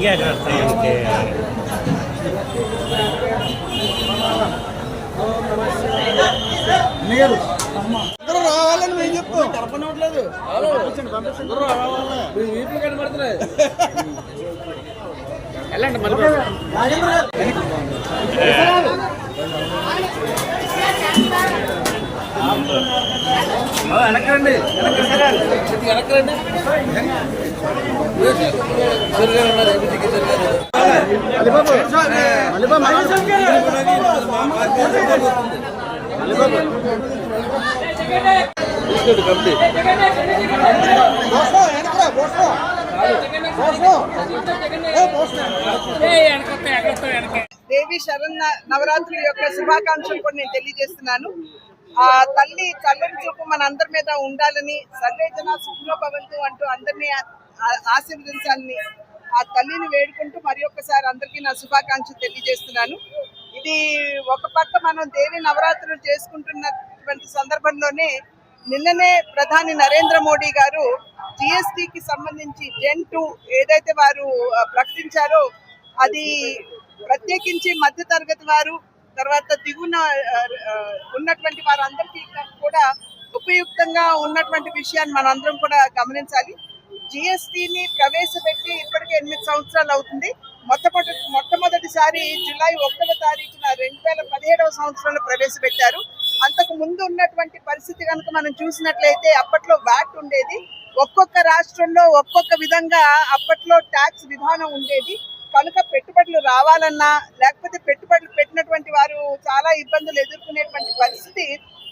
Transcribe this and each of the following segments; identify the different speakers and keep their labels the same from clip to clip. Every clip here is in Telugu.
Speaker 1: क्या करते हैं इसके రావాలని మేము చెప్తాం కలపనట్లేదు వీపులు కనబడుతున్నాయి వెళ్ళండి మళ్ళీ వెనకరండి వెనకరండి
Speaker 2: దేవి శరణ్ నవరాత్రి యొక్క శుభాకాంక్షలు కూడా నేను తెలియజేస్తున్నాను. ఆ తల్లి చల్లని చూపు మన అందరి మీద ఉండాలని, సర్వే జన సుఖినో భవంతు అంటూ అందరినీ ఆశీర్వదించాలని ఆ తల్లిని వేడుకుంటూ మరి ఒక్కసారి అందరికీ నా శుభాకాంక్షలు తెలియజేస్తున్నాను. ఇది ఒక పక్క మనం దేవి నవరాత్రులు చేసుకుంటున్నటువంటి సందర్భంలోనే నిన్ననే ప్రధాని నరేంద్ర మోడీ గారు జిఎస్టికి సంబంధించి జెన్ 2 ఏదైతే వారు ప్రకటించారో అది ప్రత్యేకించి మధ్య తరగతి వారు, తర్వాత దిగున ఉన్నటువంటి వారందరికీ కూడా ఉపయుక్తంగా ఉన్నటువంటి విషయాన్ని మనందరం కూడా గమనించాలి. జిఎస్టిని ప్రవేశపెట్టి ఇప్పటికే 8 సంవత్సరాలు అవుతుంది. మొట్టమొదటిసారి జూలై 1వ తారీఖున 2017వ సంవత్సరంలో ప్రవేశపెట్టారు. అంతకు ముందు ఉన్నటువంటి పరిస్థితి కనుక మనం చూసినట్లయితే అప్పట్లో వ్యాట్ ఉండేది. ఒక్కొక్క రాష్ట్రంలో ఒక్కొక్క విధంగా అప్పట్లో ట్యాక్స్ విధానం ఉండేది. కనుక పెట్టుబడులు రావాలన్నా లేకపోతే పెట్టుబడులు పెట్టినటువంటి వారు చాలా ఇబ్బందులు ఎదుర్కొనేటువంటి పరిస్థితి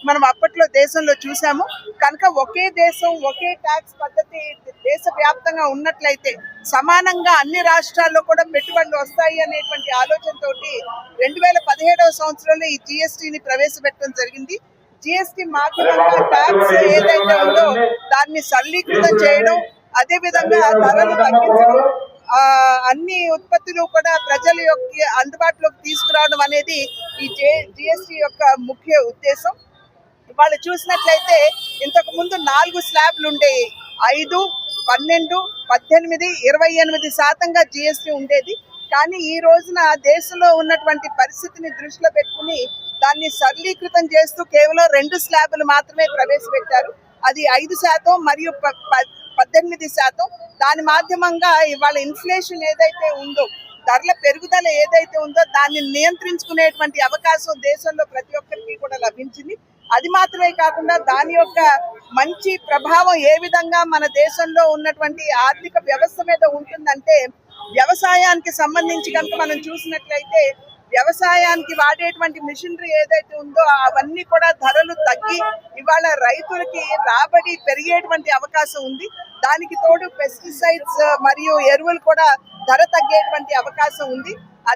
Speaker 2: మనం అప్పట్లో దేశంలో చూసాము. కనుక ఒకే దేశం ఒకే ట్యాక్స్ పద్ధతి దేశవ్యాప్తంగా ఉన్నట్లయితే సమానంగా అన్ని రాష్ట్రాల్లో కూడా పెట్టుబడులు వస్తాయి అనేటువంటి ఆలోచనతోటి 2017వ సంవత్సరంలో ఈ జిఎస్టిని ప్రవేశపెట్టడం జరిగింది. జిఎస్టి మాధ్యమంగా ట్యాక్స్ ఏదైతే ఉందో దాన్ని సరళీకృతం చేయడం, అదే విధంగా ధరలు తగ్గించడం, అన్ని ఉత్పత్తులు కూడా ప్రజల యొక్క అందుబాటులోకి తీసుకురావడం అనేది ఈ జిఎస్టి యొక్క ముఖ్య ఉద్దేశం. వాళ్ళు చూసినట్లయితే ఇంతకు ముందు 4 స్లాబ్లు ఉండేవి. 5, 12, 18, 28% జిఎస్టి ఉండేది. కానీ ఈ రోజున దేశంలో ఉన్నటువంటి పరిస్థితిని దృష్టిలో పెట్టుకుని దాన్ని సరళీకృతం చేస్తూ కేవలం 2 స్లాబ్లు మాత్రమే ప్రవేశపెట్టారు. అది 5% మరియు 18%. దాని మాధ్యమంగా ఇవాళ ఇన్ఫ్లేషన్ ఏదైతే ఉందో, ధరల పెరుగుదల ఏదైతే ఉందో దాన్ని నియంత్రించుకునేటువంటి అవకాశం దేశంలో ప్రతి ఒక్కరికి కూడా లభించింది. అది మాత్రమే కాకుండా దాని యొక్క మంచి ప్రభావం ఏ విధంగా మన దేశంలో ఉన్నటువంటి ఆర్థిక వ్యవస్థ మీద ఉంటుందంటే, వ్యవసాయానికి సంబంధించి కనుక మనం చూసినట్లయితే వ్యవసాయానికి వాడేటువంటి మిషనరీ ఏదైతే ఉందో అవన్నీ కూడా ధరలు తగ్గి ఇవాళ రైతులకి రాబడి పెరిగేటువంటి అవకాశం ఉంది. దానికి తోడు పెస్టిసైడ్స్ మరియు ఎరువులు కూడా ధర తగ్గేటువంటి అవకాశం ఉంది.